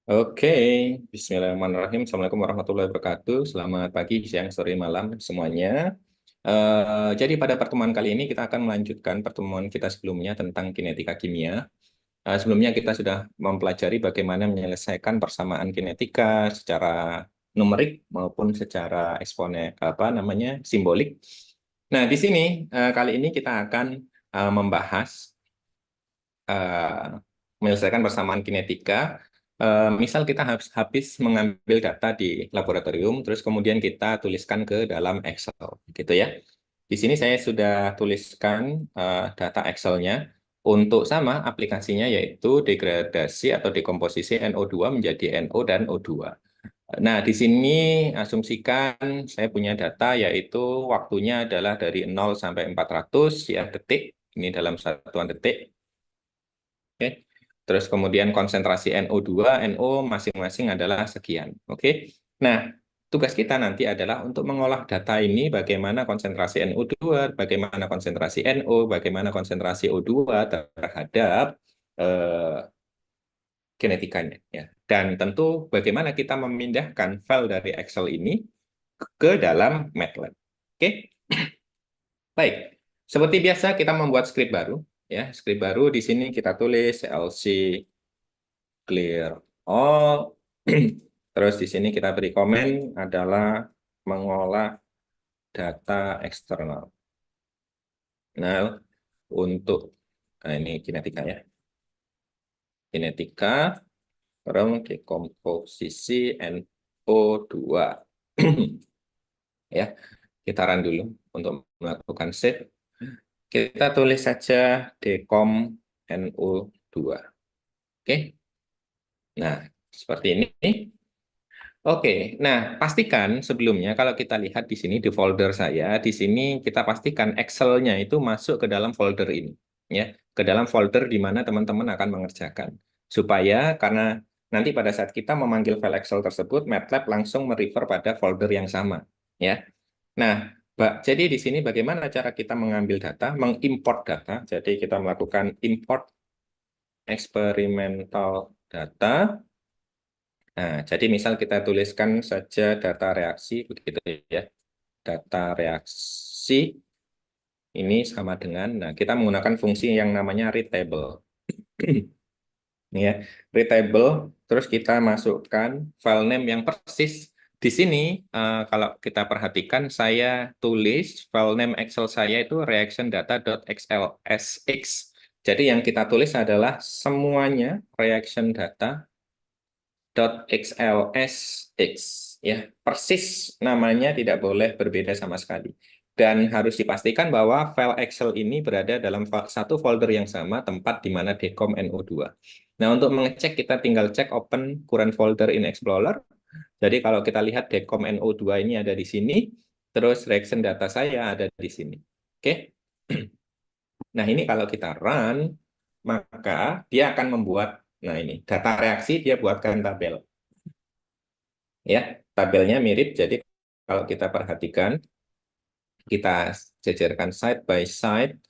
Oke, Bismillahirrahmanirrahim. Assalamualaikum warahmatullahi wabarakatuh. Selamat pagi, siang, sore, malam semuanya. Jadi pada pertemuan kali ini kita akan melanjutkan pertemuan kita sebelumnya tentang kinetika kimia. Sebelumnya kita sudah mempelajari bagaimana menyelesaikan persamaan kinetika secara numerik maupun secara eksponen apa namanya simbolik. Nah, di sini kali ini kita akan membahas eh, menyelesaikan persamaan kinetika. Misal kita habis mengambil data di laboratorium, terus kemudian kita tuliskan ke dalam Excel, gitu ya. Di sini saya sudah tuliskan data Excel-nya. Untuk sama aplikasinya yaitu degradasi atau dekomposisi NO2 menjadi NO dan O2. Nah, di sini asumsikan saya punya data yaitu waktunya adalah dari 0 sampai 400 ya detik. Ini dalam satuan detik. Oke. Terus kemudian konsentrasi NO2, NO masing-masing adalah sekian. Oke. Nah, tugas kita nanti adalah untuk mengolah data ini bagaimana konsentrasi NO2, bagaimana konsentrasi NO, bagaimana konsentrasi O2 terhadap eh, kinetikanya ya. Dan tentu bagaimana kita memindahkan file dari Excel ini ke dalam MATLAB. Oke. Baik. Seperti biasa kita membuat script baru ya. Script baru di sini kita tulis CLC clear all. Terus di sini kita beri komen adalah mengolah data eksternal. Nah, untuk ini kinetika ya. Kinetika from dekomposisi NO2. Ya, kita run dulu untuk melakukan save. Kita tulis saja dekom NO2. Oke. Nah, seperti ini. Oke, nah pastikan sebelumnya kalau kita lihat di sini di folder saya, di sini kita pastikan Excel-nya itu masuk ke dalam folder ini, ya, ke dalam folder di mana teman-teman akan mengerjakan, supaya karena nanti pada saat kita memanggil file Excel tersebut, MATLAB langsung merefer pada folder yang sama, ya. Nah, jadi di sini bagaimana cara kita mengambil data, mengimport data. Jadi kita melakukan import experimental data. Nah, jadi misal kita tuliskan saja data reaksi, begitu ya. Data reaksi ini sama dengan, nah kita menggunakan fungsi yang namanya readtable. Ini ya, readtable, terus kita masukkan file name yang persis. Di sini, kalau kita perhatikan, saya tulis file name Excel saya itu reaction-data.xlsx. Jadi yang kita tulis adalah semuanya reaction data .xlsx ya, persis namanya tidak boleh berbeda sama sekali, dan harus dipastikan bahwa file Excel ini berada dalam satu folder yang sama tempat di mana dekom NO2. Nah, untuk mengecek kita tinggal cek open current folder in Explorer. Jadi kalau kita lihat dekom NO2 ini ada di sini, terus reaction data saya ada di sini. Oke. Nah, ini kalau kita run, maka dia akan membuat, nah ini data reaksi, dia buatkan tabel. Ya, tabelnya mirip. Jadi kalau kita perhatikan, kita jajarkan side by side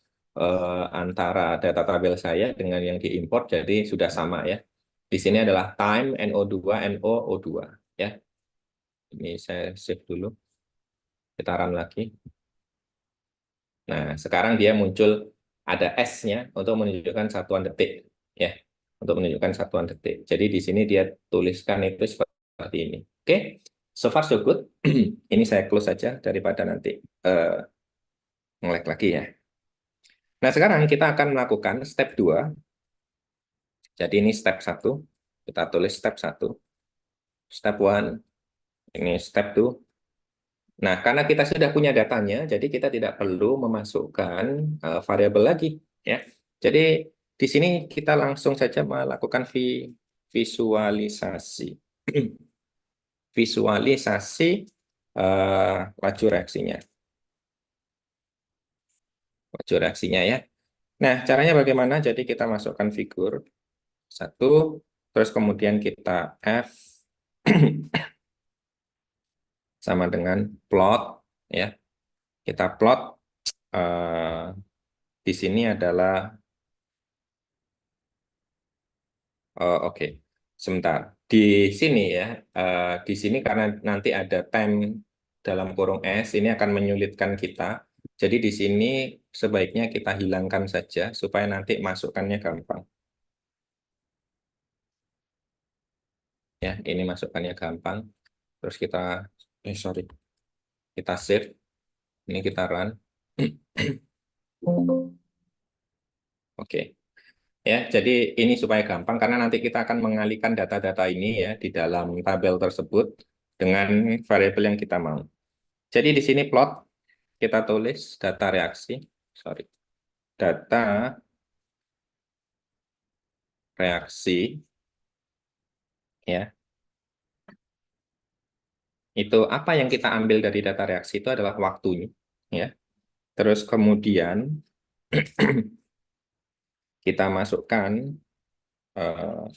antara data tabel saya dengan yang diimport, jadi sudah sama ya. Di sini adalah time NO2, NO, O2 ya. Ini saya save dulu. Kita run lagi. Nah, sekarang dia muncul ada S-nya untuk menunjukkan satuan detik ya. Untuk menunjukkan satuan detik. Jadi di sini dia tuliskan itu seperti ini. Oke. So far so good. Ini saya close saja daripada nanti nge-lag lagi ya. Nah, sekarang kita akan melakukan step 2. Jadi ini step 1. Kita tulis step 1. Step 1. Ini step 2. Nah, karena kita sudah punya datanya, jadi kita tidak perlu memasukkan variabel lagi. Ya. Jadi di sini kita langsung saja melakukan visualisasi. Visualisasi laju reaksinya. Laju reaksinya ya. Nah, caranya bagaimana? Jadi kita masukkan figur 1, terus kemudian kita F sama dengan plot ya. Kita plot di sini adalah oke. Sebentar. di sini ya, di sini karena nanti ada time dalam kurung S, ini akan menyulitkan kita. Jadi di sini sebaiknya kita hilangkan saja supaya nanti masukkannya gampang. Ya, ini masukkannya gampang. Terus kita, sorry, kita save. Ini kita run. Oke. Ya, jadi ini supaya gampang karena nanti kita akan mengalihkan data-data ini ya di dalam tabel tersebut dengan variabel yang kita mau. Jadi di sini plot kita tulis data reaksi, sorry, data reaksi ya. Itu apa yang kita ambil dari data reaksi itu adalah waktunya ya. Terus kemudian kita masukkan eh,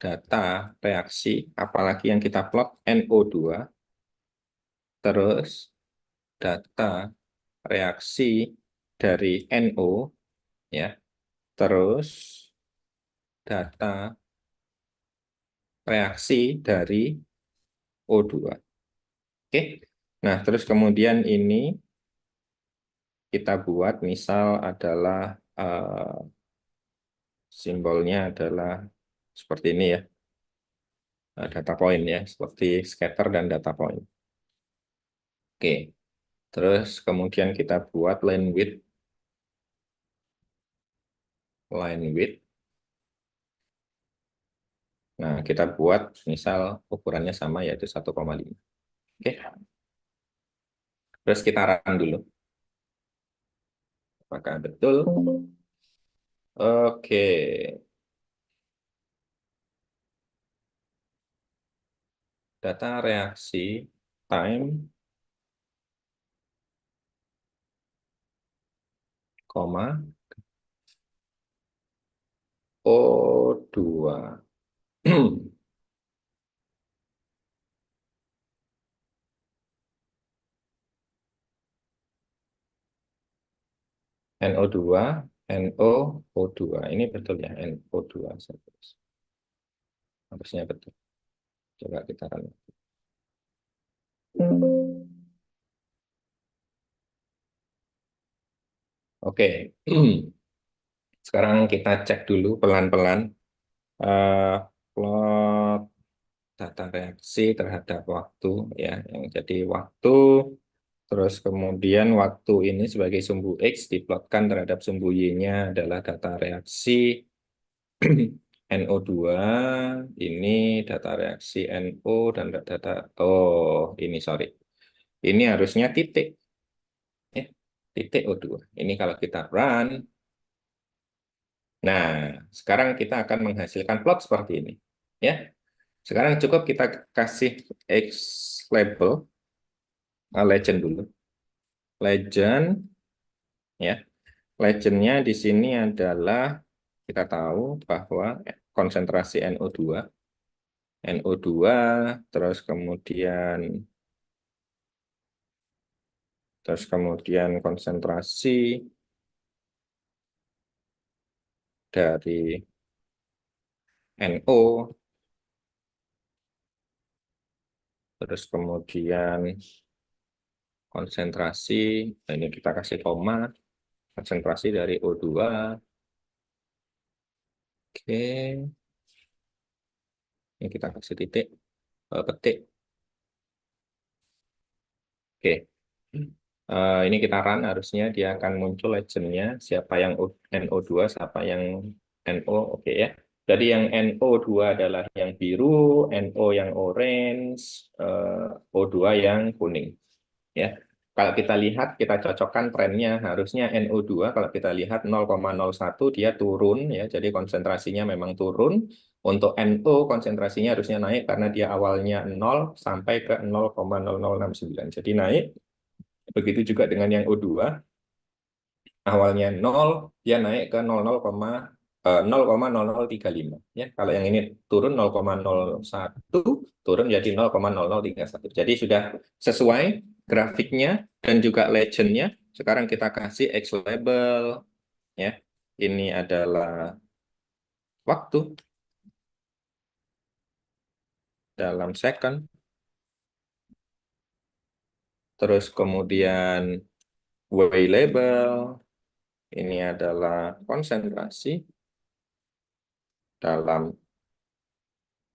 data reaksi apalagi yang kita plot NO2 terus data reaksi dari NO ya, terus data reaksi dari O2. Oke. Nah, terus kemudian ini kita buat misal adalah simbolnya adalah seperti ini ya, data point ya, seperti scatter dan data point. Oke. Terus kemudian kita buat line width. Nah, kita buat misal ukurannya sama yaitu 1,5. Oke. Terus kita run dulu. Apakah betul? Oke. Data reaksi time, koma, O2. NO2, NO, O2. Ini betul ya, NO2. Harusnya betul. Coba kita run. Oke. Sekarang kita cek dulu pelan-pelan. eh, Plot data reaksi terhadap waktu ya, yang jadi waktu. Terus kemudian waktu ini sebagai sumbu X diplotkan terhadap sumbu Y-nya adalah data reaksi NO2, ini data reaksi NO dan data, oh ini sorry, ini harusnya titik, ya, titik O2. Ini kalau kita run, nah sekarang kita akan menghasilkan plot seperti ini. Ya, sekarang cukup kita kasih X label, legend dulu, legend, ya. Legendnya di sini adalah kita tahu bahwa konsentrasi NO2, NO2 terus kemudian konsentrasi dari NO, terus kemudian konsentrasi, nah ini kita kasih koma, konsentrasi dari O2. Oke, ini kita kasih titik, petik. Oke. Ini kita run, harusnya dia akan muncul legendnya siapa yang NO2, siapa yang NO. Oke ya. Jadi yang NO2 adalah yang biru, NO yang orange, O2 yang kuning. Ya. Kalau kita lihat, kita cocokkan trennya, harusnya NO2 kalau kita lihat 0,01 dia turun ya. Jadi konsentrasinya memang turun. Untuk NO konsentrasinya harusnya naik karena dia awalnya 0 sampai ke 0,0069. Jadi naik. Begitu juga dengan yang O2, awalnya 0, dia naik ke 0,0035. Ya, kalau yang ini turun 0,01, turun jadi 0,0031. Jadi sudah sesuai grafiknya dan juga legendnya. Sekarang kita kasih X label. Ya, ini adalah waktu. dalam second. Terus kemudian way label, ini adalah konsentrasi dalam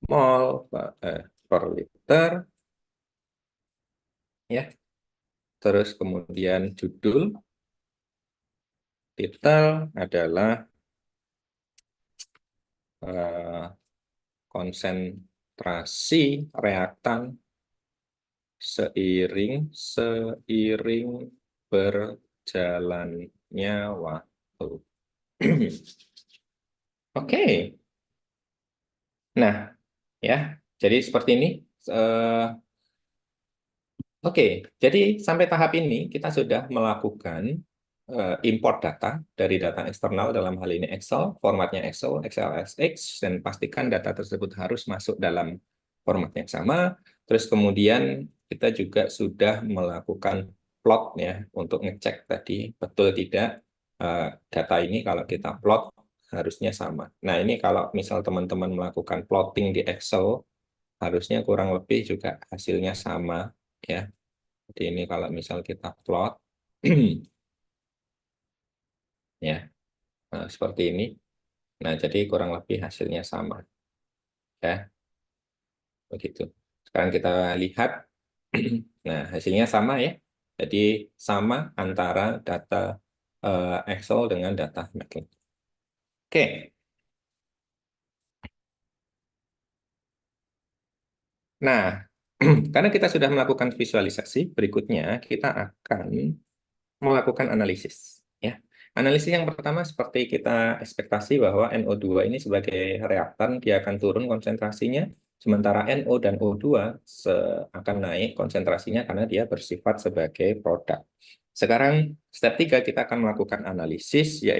mol per liter, ya. Terus kemudian judul, titel adalah konsentrasi reaktan seiring berjalannya waktu. Oke. Nah, ya. Jadi seperti ini. Oke, jadi sampai tahap ini kita sudah melakukan import data dari data eksternal, dalam hal ini Excel, formatnya Excel, XLSX, dan pastikan data tersebut harus masuk dalam format yang sama. Terus kemudian kita juga sudah melakukan plot ya untuk ngecek tadi betul tidak data ini kalau kita plot harusnya sama. Nah, ini kalau misal teman-teman melakukan plotting di Excel harusnya kurang lebih juga hasilnya sama ya. Jadi ini kalau misal kita plot, ya, nah, seperti ini. Nah, jadi kurang lebih hasilnya sama, ya, begitu. Sekarang kita lihat, nah, hasilnya sama ya. Jadi sama antara data Excel dengan data MATLAB. Oke. Nah, karena kita sudah melakukan visualisasi, berikutnya kita akan melakukan analisis. Ya. Analisis yang pertama seperti kita ekspektasi bahwa NO2 ini sebagai reaktan, dia akan turun konsentrasinya, sementara NO dan O2 akan naik konsentrasinya karena dia bersifat sebagai produk. Sekarang, step 3 kita akan melakukan analisis, yaitu